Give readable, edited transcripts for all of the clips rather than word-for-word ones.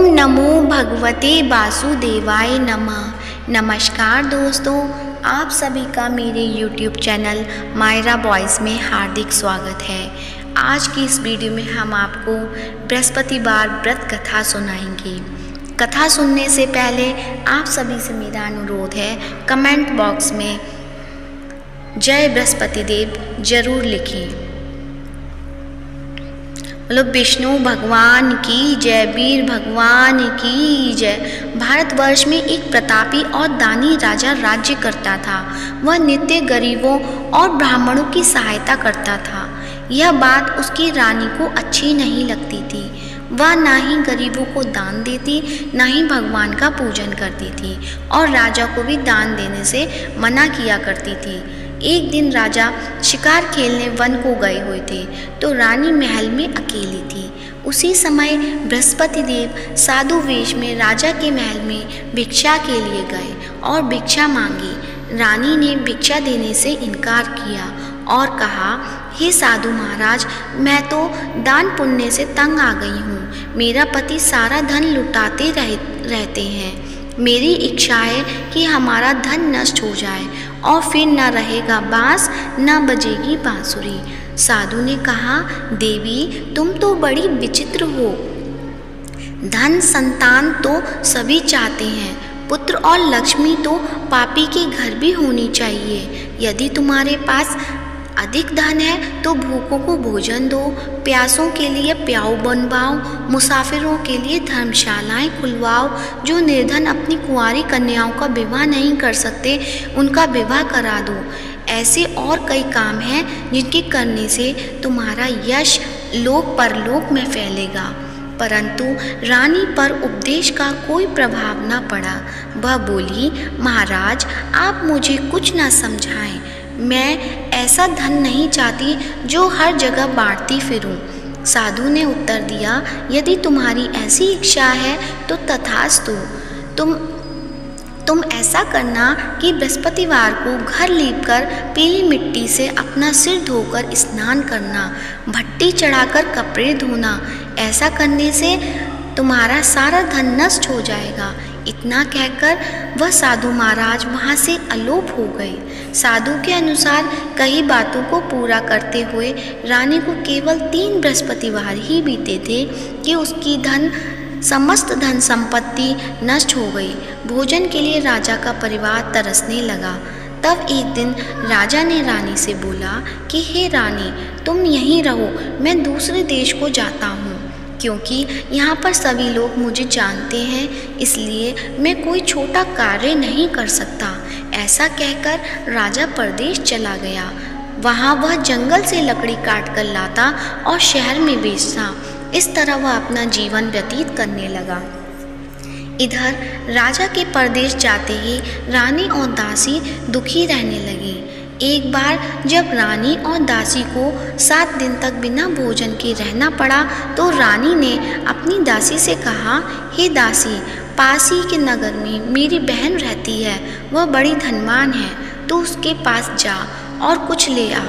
नमो भगवते वासुदेवाय नमः। नमस्कार दोस्तों, आप सभी का मेरे YouTube चैनल मायरा बॉयज़ में हार्दिक स्वागत है। आज की इस वीडियो में हम आपको बृहस्पतिवार व्रत कथा सुनाएंगे। कथा सुनने से पहले आप सभी से मेरा अनुरोध है, कमेंट बॉक्स में जय बृहस्पति देव जरूर लिखें। बोलो विष्णु भगवान की जय, वीर भगवान की जय। भारतवर्ष में एक प्रतापी और दानी राजा राज्य करता था। वह नित्य गरीबों और ब्राह्मणों की सहायता करता था। यह बात उसकी रानी को अच्छी नहीं लगती थी। वह ना ही गरीबों को दान देती, ना ही भगवान का पूजन करती थी और राजा को भी दान देने से मना किया करती थी। एक दिन राजा शिकार खेलने वन को गए हुए थे तो रानी महल में अकेली थी। उसी समय बृहस्पति देव साधु वेश में राजा के महल में भिक्षा के लिए गए और भिक्षा मांगी। रानी ने भिक्षा देने से इनकार किया और कहा, हे साधु महाराज, मैं तो दान पुण्य से तंग आ गई हूँ। मेरा पति सारा धन लुटाते रहते हैं। मेरी इच्छा है कि हमारा धन नष्ट हो जाए और फिर न रहेगा बांस, न बजेगी बांसुरी। साधु ने कहा, देवी तुम तो बड़ी विचित्र हो। धन संतान तो सभी चाहते हैं, पुत्र और लक्ष्मी तो पापी के घर भी होनी चाहिए। यदि तुम्हारे पास अधिक धन है तो भूखों को भोजन दो, प्यासों के लिए प्याऊ बनवाओ, मुसाफिरों के लिए धर्मशालाएं खुलवाओ। जो निर्धन अपनी कुंवारी कन्याओं का विवाह नहीं कर सकते उनका विवाह करा दो। ऐसे और कई काम हैं जिनके करने से तुम्हारा यश लोक परलोक में फैलेगा। परंतु रानी पर उपदेश का कोई प्रभाव न पड़ा। वह बोली, महाराज आप मुझे कुछ न समझाएं। मैं ऐसा धन नहीं चाहती जो हर जगह बांटती फिरूं। साधु ने उत्तर दिया, यदि तुम्हारी ऐसी इच्छा है तो तथास्तु। तुम ऐसा करना कि बृहस्पतिवार को घर लीपकर पीली मिट्टी से अपना सिर धोकर स्नान करना, भट्टी चढ़ाकर कपड़े धोना। ऐसा करने से तुम्हारा सारा धन नष्ट हो जाएगा। इतना कहकर वह साधु महाराज वहाँ से अलोप हो गए। साधु के अनुसार कई बातों को पूरा करते हुए रानी को केवल 3 बृहस्पतिवार ही बीते थे कि उसकी समस्त धन संपत्ति नष्ट हो गई। भोजन के लिए राजा का परिवार तरसने लगा। तब एक दिन राजा ने रानी से बोला कि हे रानी, तुम यहीं रहो, मैं दूसरे देश को जाता हूँ, क्योंकि यहाँ पर सभी लोग मुझे जानते हैं, इसलिए मैं कोई छोटा कार्य नहीं कर सकता। ऐसा कहकर राजा परदेश चला गया। वहाँ वह जंगल से लकड़ी काट कर लाता और शहर में बेचता। इस तरह वह अपना जीवन व्यतीत करने लगा। इधर राजा के परदेश जाते ही रानी और दासी दुखी रहने लगी। एक बार जब रानी और दासी को 7 दिन तक बिना भोजन के रहना पड़ा तो रानी ने अपनी दासी से कहा, हे दासी, पास ही के नगर में मेरी बहन रहती है, वह बड़ी धनवान है, तो उसके पास जा और कुछ ले आ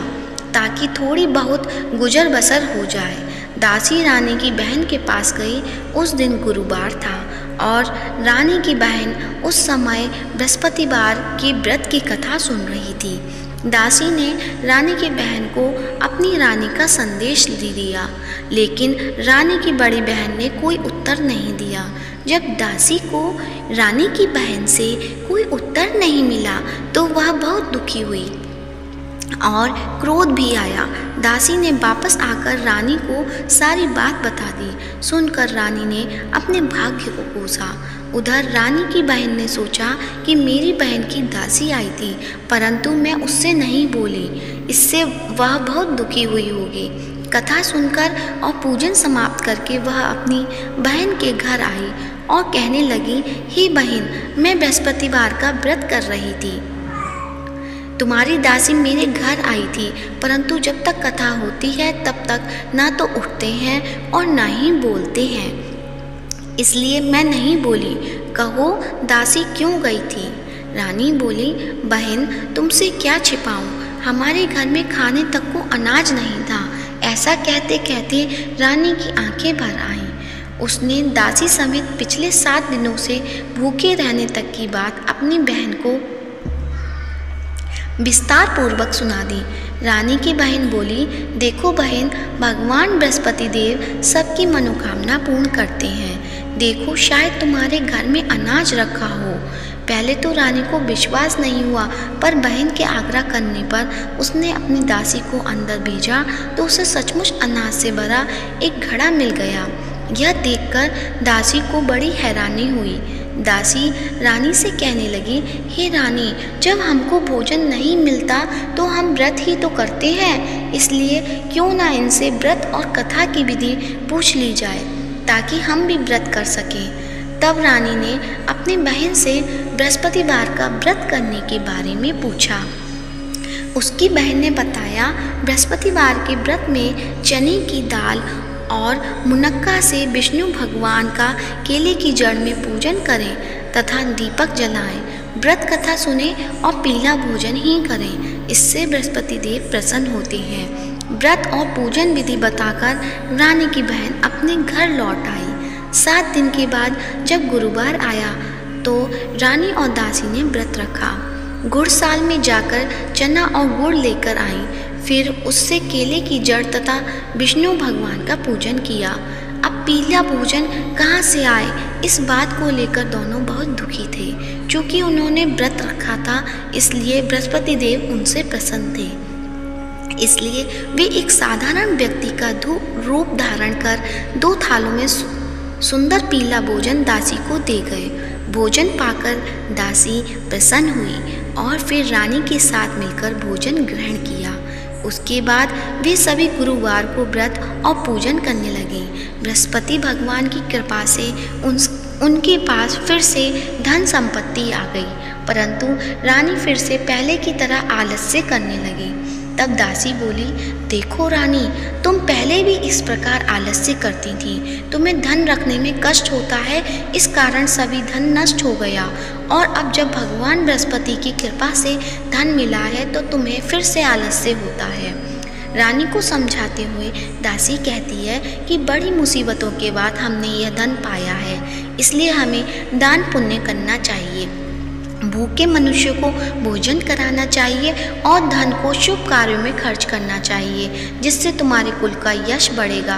ताकि थोड़ी बहुत गुजर बसर हो जाए। दासी रानी की बहन के पास गई। उस दिन गुरुवार था और रानी की बहन उस समय बृहस्पतिवार के व्रत की कथा सुन रही थी। दासी ने रानी की बहन को अपनी रानी का संदेश दे दिया, लेकिन रानी की बड़ी बहन ने कोई उत्तर नहीं दिया। जब दासी को रानी की बहन से कोई उत्तर नहीं मिला तो वह बहुत दुखी हुई और क्रोध भी आया। दासी ने वापस आकर रानी को सारी बात बता दी। सुनकर रानी ने अपने भाग्य को कोसा। उधर रानी की बहन ने सोचा कि मेरी बहन की दासी आई थी, परंतु मैं उससे नहीं बोली, इससे वह बहुत दुखी हुई होगी। कथा सुनकर और पूजन समाप्त करके वह अपनी बहन के घर आई और कहने लगी, हे बहन, मैं बृहस्पतिवार का व्रत कर रही थी। तुम्हारी दासी मेरे घर आई थी, परंतु जब तक कथा होती है तब तक ना तो उठते हैं और ना ही बोलते हैं, इसलिए मैं नहीं बोली। कहो दासी क्यों गई थी? रानी बोली, बहन तुमसे क्या छिपाऊं, हमारे घर में खाने तक को अनाज नहीं था। ऐसा कहते कहते रानी की आंखें भर आईं। उसने दासी समेत पिछले 7 दिनों से भूखे रहने तक की बात अपनी बहन को विस्तार पूर्वक सुना दी। रानी की बहन बोली, देखो बहन, भगवान बृहस्पति देव सबकी मनोकामना पूर्ण करते हैं। देखो, शायद तुम्हारे घर में अनाज रखा हो। पहले तो रानी को विश्वास नहीं हुआ, पर बहन के आग्रह करने पर उसने अपनी दासी को अंदर भेजा तो उसे सचमुच अनाज से भरा एक घड़ा मिल गया। यह देखकर दासी को बड़ी हैरानी हुई। दासी रानी से कहने लगी, हे रानी, जब हमको भोजन नहीं मिलता तो हम व्रत ही तो करते हैं, इसलिए क्यों ना इनसे व्रत और कथा की विधि पूछ ली जाए ताकि हम भी व्रत कर सकें। तब रानी ने अपनी बहन से बृहस्पतिवार का व्रत करने के बारे में पूछा। उसकी बहन ने बताया, बृहस्पतिवार के व्रत में चने की दाल और मुनक्का से विष्णु भगवान का केले की जड़ में पूजन करें तथा दीपक जलाएं, व्रत कथा सुने और पीला भोजन ही करें। इससे बृहस्पति देव प्रसन्न होते हैं। व्रत और पूजन विधि बताकर रानी की बहन अपने घर लौट आई। 7 दिन के बाद जब गुरुवार आया तो रानी और दासी ने व्रत रखा। गुड़साल में जाकर चना और गुड़ लेकर आई, फिर उससे केले की जड़ तथा विष्णु भगवान का पूजन किया। अब पीला भोजन कहाँ से आए, इस बात को लेकर दोनों बहुत दुखी थे। क्योंकि उन्होंने व्रत रखा था, इसलिए बृहस्पति देव उनसे प्रसन्न थे। इसलिए वे एक साधारण व्यक्ति का रूप धारण कर 2 थालों में सुंदर पीला भोजन दासी को दे गए। भोजन पाकर दासी प्रसन्न हुई और फिर रानी के साथ मिलकर भोजन ग्रहण किया। उसके बाद वे सभी गुरुवार को व्रत और पूजन करने लगे। बृहस्पति भगवान की कृपा से उनके पास फिर से धन संपत्ति आ गई, परंतु रानी फिर से पहले की तरह आलस्य करने लगी। तब दासी बोली, देखो रानी, तुम पहले भी इस प्रकार आलस्य करती थी। तुम्हें धन रखने में कष्ट होता है, इस कारण सभी धन नष्ट हो गया, और अब जब भगवान बृहस्पति की कृपा से धन मिला है तो तुम्हें फिर से आलस्य होता है। रानी को समझाते हुए दासी कहती है कि बड़ी मुसीबतों के बाद हमने यह धन पाया है, इसलिए हमें दान पुण्य करना चाहिए, भूखे मनुष्य को भोजन कराना चाहिए और धन को शुभ कार्यों में खर्च करना चाहिए, जिससे तुम्हारे कुल का यश बढ़ेगा,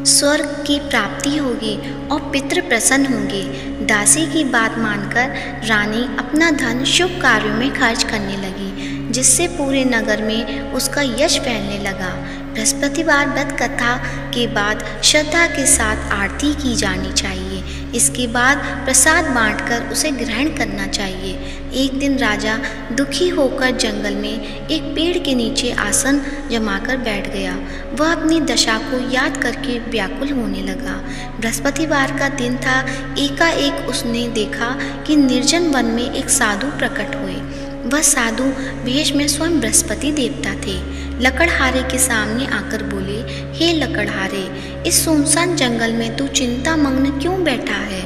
स्वर्ग की प्राप्ति होगी और पितृ प्रसन्न होंगे। दासी की बात मानकर रानी अपना धन शुभ कार्यों में खर्च करने लगी, जिससे पूरे नगर में उसका यश फैलने लगा। बृहस्पतिवार व्रत कथा के बाद श्रद्धा के साथ आरती की जानी चाहिए। इसके बाद प्रसाद बांटकर उसे ग्रहण करना चाहिए। एक दिन राजा दुखी होकर जंगल में एक पेड़ के नीचे आसन जमाकर बैठ गया। वह अपनी दशा को याद करके व्याकुल होने लगा। बृहस्पतिवार का दिन था। एकाएक उसने देखा कि निर्जन वन में एक साधु प्रकट हुए। वह साधु वेश में स्वयं बृहस्पति देवता थे। लकड़हारे के सामने आकर बोले, हे लकड़हारे, इस सुनसान जंगल में तू चिंता मग्न क्यों बैठा है?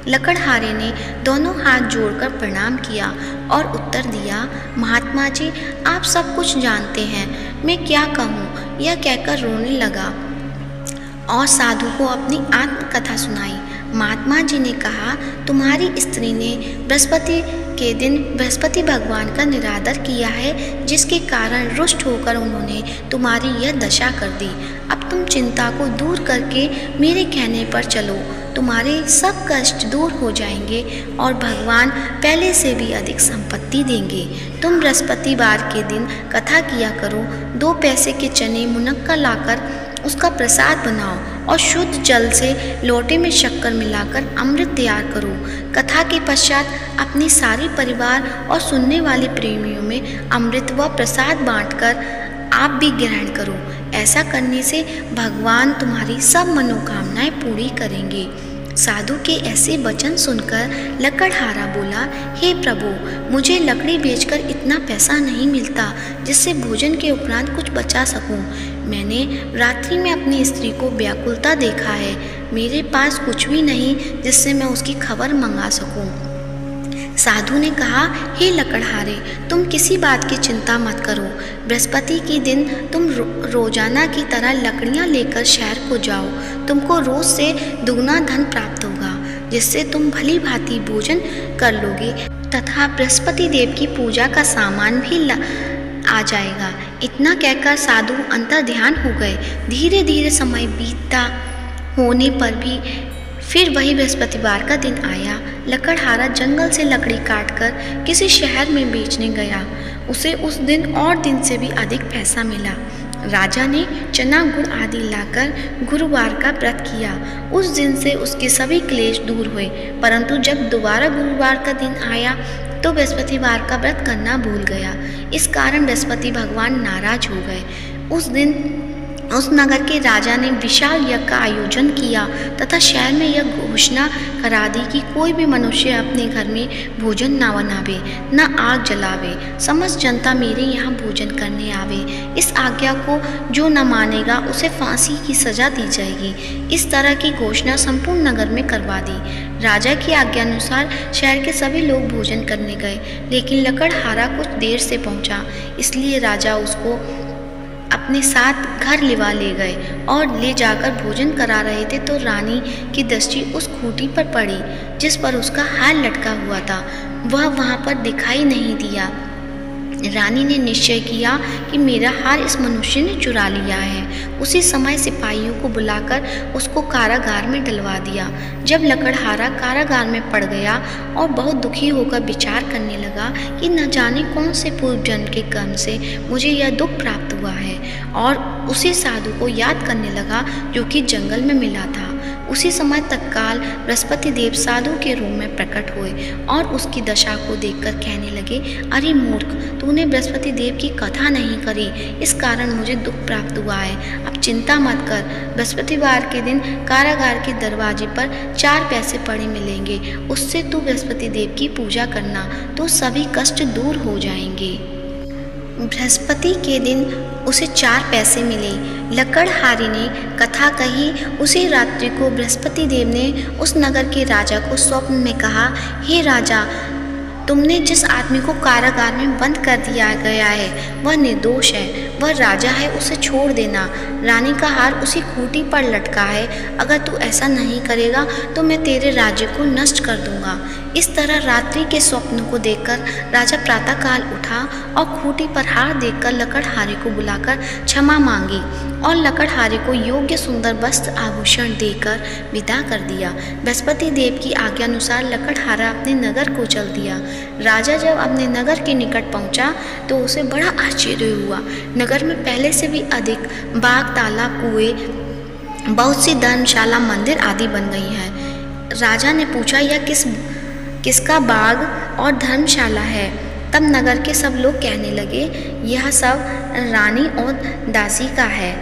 लकड़हारे ने दोनों हाथ जोड़कर प्रणाम किया और उत्तर दिया, महात्मा जी, आप सब कुछ जानते हैं, मैं क्या कहूँ? यह कहकर रोने लगा और साधु को अपनी आत्मकथा सुनाई। महात्मा जी ने कहा, तुम्हारी स्त्री ने बृहस्पति के दिन बृहस्पति भगवान का निरादर किया है, जिसके कारण रुष्ट होकर उन्होंने तुम्हारी यह दशा कर दी। अब तुम चिंता को दूर करके मेरे कहने पर चलो, तुम्हारे सब कष्ट दूर हो जाएंगे और भगवान पहले से भी अधिक संपत्ति देंगे। तुम बृहस्पतिवार के दिन कथा किया करो। 2 पैसे के चने मुनक्का लाकर उसका प्रसाद बनाओ और शुद्ध जल से लोटे में शक्कर मिलाकर अमृत तैयार करो। कथा के पश्चात अपने सारे परिवार और सुनने वाले प्रेमियों में अमृत व प्रसाद बांटकर आप भी ग्रहण करो। ऐसा करने से भगवान तुम्हारी सब मनोकामनाएं पूरी करेंगे। साधु के ऐसे वचन सुनकर लकड़हारा बोला, हे प्रभु, मुझे लकड़ी बेचकर इतना पैसा नहीं मिलता जिससे भोजन के उपरांत कुछ बचा सकूं। मैंने रात्रि में अपनी स्त्री को व्याकुलता देखा है। मेरे पास कुछ भी नहीं जिससे मैं उसकी खबर मंगा सकूं। साधु ने कहा, हे लकड़हारे, तुम किसी बात की चिंता मत करो। बृहस्पति के दिन तुम रोजाना की तरह लकड़ियां लेकर शहर को जाओ। तुमको रोज से दुगना धन प्राप्त होगा, जिससे तुम भली भांति भोजन कर लोगे तथा बृहस्पति देव की पूजा का सामान भी आ जाएगा। इतना कहकर साधु अंतर ध्यान हो गए। धीरे धीरे समय बीतता होने पर भी फिर वही बृहस्पतिवार का दिन आया। लकड़हारा जंगल से लकड़ी काटकर किसी शहर में बेचने गया। उसे उस दिन और दिन से भी अधिक पैसा मिला। राजा ने चना गुड़ आदि लाकर गुरुवार का व्रत किया। उस दिन से उसके सभी क्लेश दूर हुए। परंतु जब दोबारा गुरुवार का दिन आया तो बृहस्पतिवार का व्रत करना भूल गया। इस कारण बृहस्पति भगवान नाराज हो गए। उस दिन उस नगर के राजा ने विशाल यज्ञ का आयोजन किया तथा शहर में यह घोषणा करा दी कि कोई भी मनुष्य अपने घर में भोजन न बनावे, न आग जलावे। समस्त जनता मेरे यहाँ भोजन करने आवे। इस आज्ञा को जो न मानेगा उसे फांसी की सजा दी जाएगी। इस तरह की घोषणा संपूर्ण नगर में करवा दी। राजा की आज्ञानुसार शहर के सभी लोग भोजन करने गए, लेकिन लकड़हारा कुछ देर से पहुँचा, इसलिए राजा उसको अपने साथ घर लिवा ले गए और ले जाकर भोजन करा रहे थे तो रानी की दृष्टि उस खूंटी पर पड़ी जिस पर उसका हार लटका हुआ था। वह वहाँ पर दिखाई नहीं दिया। रानी ने निश्चय किया कि मेरा हार इस मनुष्य ने चुरा लिया है। उसी समय सिपाहियों को बुलाकर उसको कारागार में डलवा दिया। जब लकड़हारा कारागार में पड़ गया और बहुत दुखी होकर विचार करने लगा कि न जाने कौन से पूर्व जन्म के कर्म से मुझे यह दुख प्राप्त हुआ है, और उसी साधु को याद करने लगा जो कि जंगल में मिला था। उसी समय तत्काल बृहस्पति देव साधु के रूप में प्रकट हुए और उसकी दशा को देखकर कहने लगे, अरे मूर्ख, तूने बृहस्पति देव की कथा नहीं करी, इस कारण मुझे दुख प्राप्त हुआ है। अब चिंता मत कर। बृहस्पतिवार के दिन कारागार के दरवाजे पर 4 पैसे पड़े मिलेंगे, उससे तू बृहस्पति देव की पूजा करना तो सभी कष्ट दूर हो जाएंगे। बृहस्पति के दिन उसे 4 पैसे मिले। लकड़हारे ने कथा कही। उसी रात्रि को बृहस्पति देव ने उस नगर के राजा को स्वप्न में कहा, हे राजा, तुमने जिस आदमी को कारागार में बंद कर दिया गया है वह निर्दोष है, वह राजा है, उसे छोड़ देना। रानी का हार उसी खूंटी पर लटका है। अगर तू ऐसा नहीं करेगा तो मैं तेरे राज्य को नष्ट कर दूंगा। इस तरह रात्रि के स्वप्न को देखकर राजा प्रातःकाल उठा और खूंटी पर हार देखकर लकड़हारे को बुलाकर क्षमा मांगी और लकड़हारे को योग्य सुंदर वस्त्र आभूषण देकर विदा कर दिया। बृहस्पति देव की आज्ञानुसार लकड़हारा अपने नगर को चल दिया। राजा जब अपने नगर के निकट पहुंचा तो उसे बड़ा आश्चर्य हुआ। नगर में पहले से भी अधिक बाग, तालाब, कुएं, बहुत सी धर्मशाला, मंदिर आदि बन गई हैं। राजा ने पूछा, यह किसका बाग और धर्मशाला है? तब नगर के सब लोग कहने लगे, यह सब रानी और दासी का है।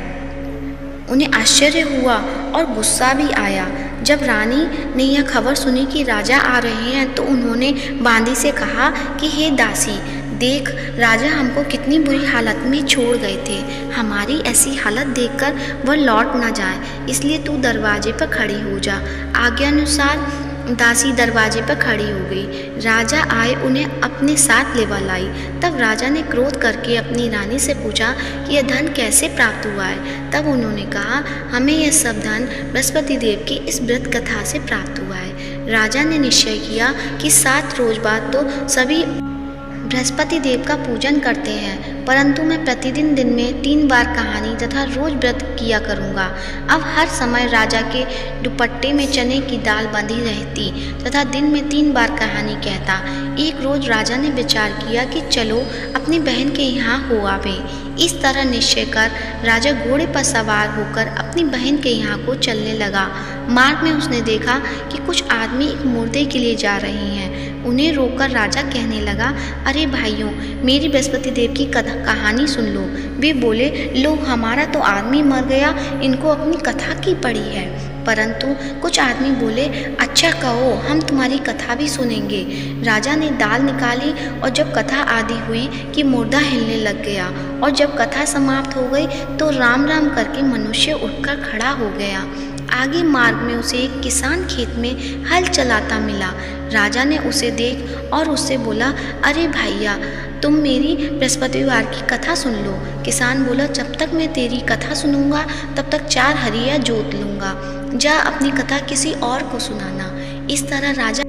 उन्हें आश्चर्य हुआ और गुस्सा भी आया। जब रानी ने यह खबर सुनी कि राजा आ रहे हैं तो उन्होंने बांदी से कहा कि हे दासी, देख, राजा हमको कितनी बुरी हालत में छोड़ गए थे। हमारी ऐसी हालत देखकर वह लौट ना जाए, इसलिए तू दरवाजे पर खड़ी हो जा। आज्ञानुसार दासी दरवाजे पर खड़ी हो गई। राजा आए, उन्हें अपने साथ लेवा लाई। तब राजा ने क्रोध करके अपनी रानी से पूछा कि यह धन कैसे प्राप्त हुआ है। तब उन्होंने कहा, हमें यह सब धन बृहस्पति देव की इस व्रत कथा से प्राप्त हुआ है। राजा ने निश्चय किया कि 7 रोज बाद तो सभी बृहस्पति देव का पूजन करते हैं, परंतु मैं प्रतिदिन दिन में 3 बार कहानी तथा रोज व्रत किया करूँगा। अब हर समय राजा के दुपट्टे में चने की दाल बंधी रहती तथा दिन में 3 बार कहानी कहता। एक रोज राजा ने विचार किया कि चलो अपनी बहन के यहाँ हो आवे। इस तरह निश्चय कर राजा घोड़े पर सवार होकर अपनी बहन के यहाँ को चलने लगा। मार्ग में उसने देखा कि कुछ आदमी एक मुर्दे के लिए जा रहे हैं। उन्हें रोककर राजा कहने लगा, अरे भाइयों, मेरी बृहस्पति देव की कहानी सुन लो। वे बोले, लो, हमारा तो आदमी मर गया, इनको अपनी कथा की पड़ी है। परंतु कुछ आदमी बोले, अच्छा कहो, हम तुम्हारी कथा भी सुनेंगे। राजा ने दाल निकाली और जब कथा आदि हुई कि मुर्दा हिलने लग गया, और जब कथा समाप्त हो गई तो राम राम करके मनुष्य उठकर खड़ा हो गया। आगे मार्ग में उसे एक किसान खेत में हल चलाता मिला। राजा ने उसे देख और उससे बोला, अरे भैया, तुम मेरी बृहस्पतिवार की कथा सुन लो। किसान बोला, जब तक मैं तेरी कथा सुनूंगा तब तक 4 हरिया जोत लूँगा। जा अपनी कथा किसी और को सुनाना। इस तरह राजा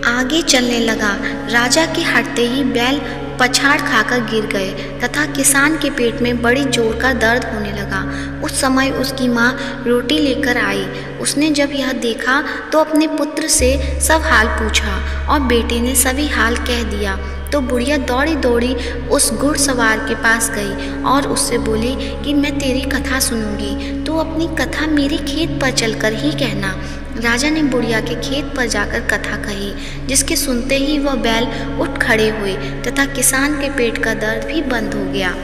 आगे चलने लगा। राजा के हटते ही बैल पछाड़ खाकर गिर गए तथा किसान के पेट में बड़ी जोर का दर्द होने लगा। उस समय उसकी माँ रोटी लेकर आई। उसने जब यह देखा तो अपने पुत्र से सब हाल पूछा और बेटे ने सभी हाल कह दिया। तो बुढ़िया दौड़ी दौड़ी उस घुड़सवार के पास गई और उससे बोली कि मैं तेरी कथा सुनूंगी, तू अपनी कथा मेरे खेत पर चलकर ही कहना। राजा ने बुढ़िया के खेत पर जाकर कथा कही, जिसके सुनते ही वह बैल उठ खड़े हुए तथा किसान के पेट का दर्द भी बंद हो गया।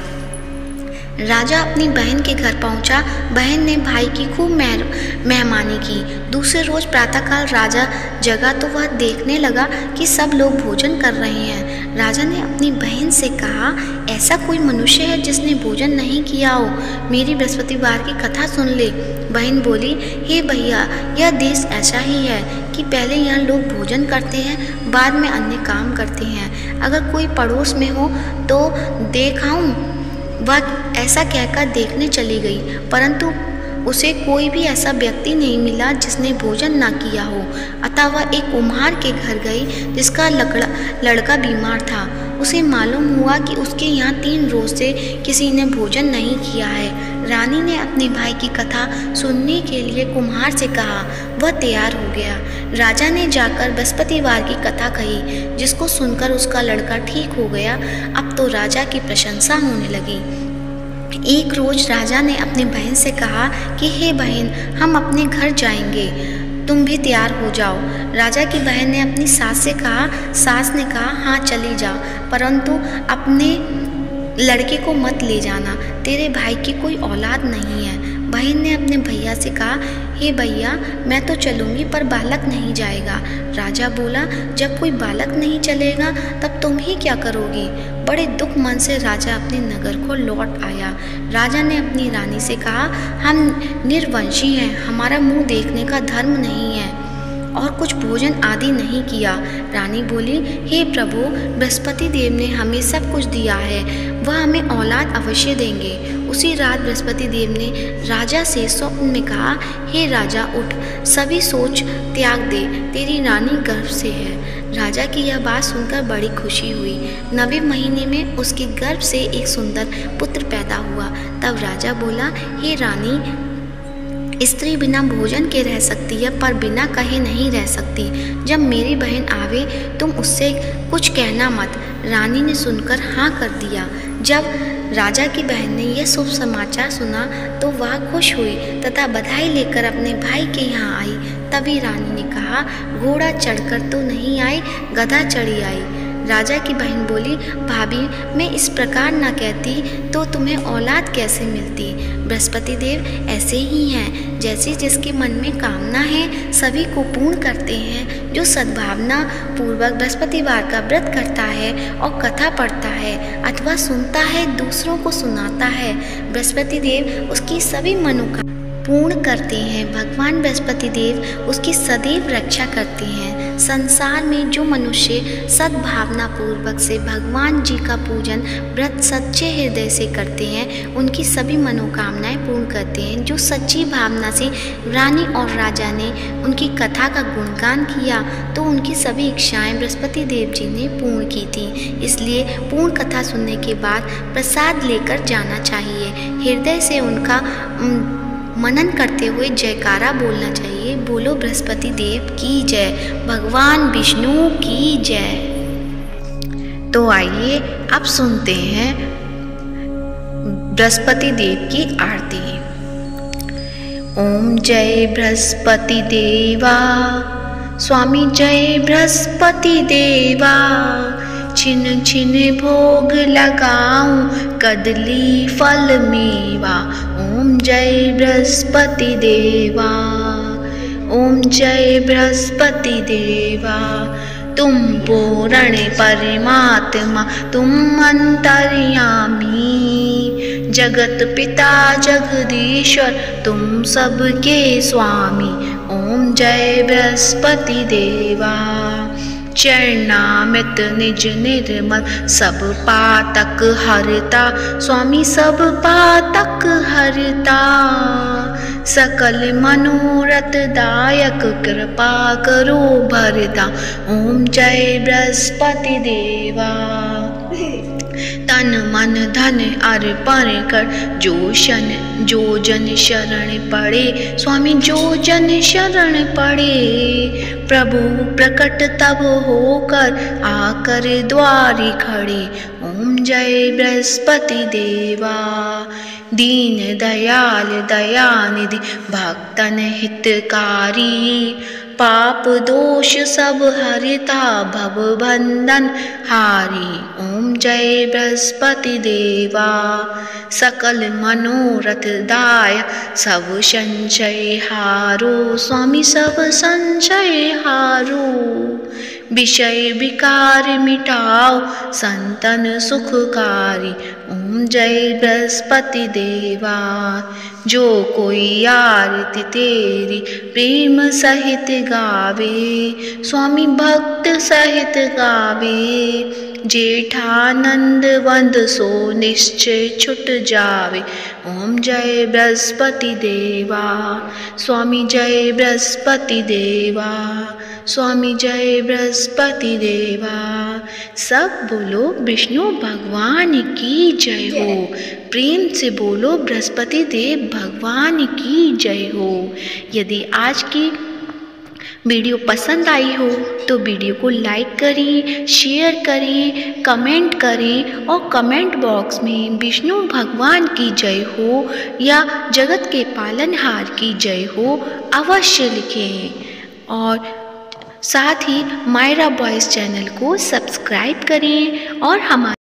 राजा अपनी बहन के घर पहुंचा। बहन ने भाई की खूब मेहमानी की। दूसरे रोज प्रातःकाल राजा जगा तो वह देखने लगा कि सब लोग भोजन कर रहे हैं। राजा ने अपनी बहन से कहा, ऐसा कोई मनुष्य है जिसने भोजन नहीं किया हो? मेरी बृहस्पतिवार की कथा सुन ले। बहन बोली, हे भैया, यह देश ऐसा ही है कि पहले यहाँ लोग भोजन करते हैं, बाद में अन्य काम करते हैं। अगर कोई पड़ोस में हो तो देखाऊं। वह ऐसा कहकर देखने चली गई, परंतु उसे कोई भी ऐसा व्यक्ति नहीं मिला जिसने भोजन ना किया हो। अतः वह एक कुम्हार के घर गई जिसका लड़का बीमार था। उसे मालूम हुआ कि उसके यहाँ 3 रोज से किसी ने भोजन नहीं किया है। रानी ने अपने भाई की कथा सुनने के लिए कुम्हार से कहा। वह तैयार हो गया। राजा ने जाकर बृहस्पतिवार की कथा कही, जिसको सुनकर उसका लड़का ठीक हो गया। अब तो राजा की प्रशंसा होने लगी। एक रोज राजा ने अपनी बहन से कहा कि हे बहन, हम अपने घर जाएंगे, तुम भी तैयार हो जाओ। राजा की बहन ने अपनी सास से कहा। सास ने कहा, हाँ चली जाओ, परंतु अपने लड़के को मत ले जाना, तेरे भाई की कोई औलाद नहीं है। बहन ने अपने भैया से कहा, हे भैया, मैं तो चलूँगी पर बालक नहीं जाएगा। राजा बोला, जब कोई बालक नहीं चलेगा तब तुम ही क्या करोगी? बड़े दुख मन से राजा अपने नगर को लौट आया। राजा ने अपनी रानी से कहा, हम निर्वंशी हैं, हमारा मुंह देखने का धर्म नहीं है और कुछ भोजन आदि नहीं किया। रानी बोली, हे प्रभु, बृहस्पति देव ने हमें सब कुछ दिया है, वह हमें औलाद अवश्य देंगे। उसी रात बृहस्पति देव ने राजा से स्वप्न में कहा, हे राजा, उठ, सभी सोच त्याग दे, तेरी रानी गर्भ से है। राजा की यह बात सुनकर बड़ी खुशी हुई। 9वें महीने में उसके गर्भ से एक सुंदर पुत्र पैदा हुआ। तब राजा बोला, हे रानी, स्त्री बिना भोजन के रह सकती है पर बिना कहे नहीं रह सकती। जब मेरी बहन आवे तुम उससे कुछ कहना मत। रानी ने सुनकर हाँ कर दिया। जब राजा की बहन ने यह शुभ समाचार सुना तो वह खुश हुई तथा बधाई लेकर अपने भाई के यहाँ आई। तभी रानी ने कहा, घोड़ा चढ़कर तो नहीं आई, गधा चढ़ी आई। राजा की बहन बोली, भाभी, मैं इस प्रकार ना कहती तो तुम्हें औलाद कैसे मिलती? बृहस्पति देव ऐसे ही हैं, जैसे जिसके मन में कामना है सभी को पूर्ण करते हैं। जो सद्भावना पूर्वक बृहस्पतिवार का व्रत करता है और कथा पढ़ता है अथवा सुनता है, दूसरों को सुनाता है, बृहस्पति देव उसकी सभी मनोकामना पूर्ण करते हैं। भगवान बृहस्पति देव उसकी सदैव रक्षा करते हैं। संसार में जो मनुष्य सद्भावना पूर्वक से भगवान जी का पूजन व्रत सच्चे हृदय से करते हैं, उनकी सभी मनोकामनाएं पूर्ण करते हैं। जो सच्ची भावना से रानी और राजा ने उनकी कथा का गुणगान किया तो उनकी सभी इच्छाएं बृहस्पति देव जी ने पूर्ण की थी। इसलिए पूर्ण कथा सुनने के बाद प्रसाद लेकर जाना चाहिए। हृदय से उनका मनन करते हुए जयकारा बोलना चाहिए। बोलो बृहस्पति देव की जय, भगवान विष्णु की जय। तो आइए अब सुनते हैं बृहस्पति देव की आरती। ओम जय बृहस्पति देवा, स्वामी जय बृहस्पति देवा। छिन छिन भोग लगाऊं कदली फल मेवा। ओम जय बृहस्पति देवा, ओम जय बृहस्पति देवा। तुम पूर्ण परमात्मा, तुम अंतर्यामी, जगत पिता जगदीश्वर तुम सबके स्वामी, ओम जय बृहस्पति देवा। चरणामृत निज निर्मल सब पातक हरता, स्वामी सब पातक हरता। सकल मनोरथ दायक कृपा करो भरता, ओम जय बृहस्पति देवा। तन मन धन अर्पण कर जो जन शरण पड़े, स्वामी जो जन शरण पड़े। प्रभु प्रकट तब होकर आकर द्वारी खड़े, ओम जय बृहस्पति देवा। दीन दयाल दयानिधि भक्तन हितकारी, पाप दोष सब हरिता भव बंधन हारी, ओम जय बृहस्पति देवा। सकल मनोरथ दाय सब संशय हारो, स्वामी सब संशय हारो। विषय विकार मिटाओ संतन सुखकारी, ओम जय बृहस्पति देवा। जो कोई आरती तेरी प्रेम सहित गावे, स्वामी भक्त सहित गावे। जेठानंद वंद सो निश्चय छुट जावे, ओम जय बृहस्पति देवा। स्वामी जय बृहस्पति देवा, स्वामी जय बृहस्पति देवा। सब बोलो विष्णु भगवान की जय हो। प्रेम से बोलो बृहस्पति देव भगवान की जय हो। यदि आज की वीडियो पसंद आई हो तो वीडियो को लाइक करें, शेयर करें, कमेंट करें और कमेंट बॉक्स में विष्णु भगवान की जय हो या जगत के पालनहार की जय हो अवश्य लिखें। और साथ ही मायरा बॉयज़ चैनल को सब्सक्राइब करें और हमारे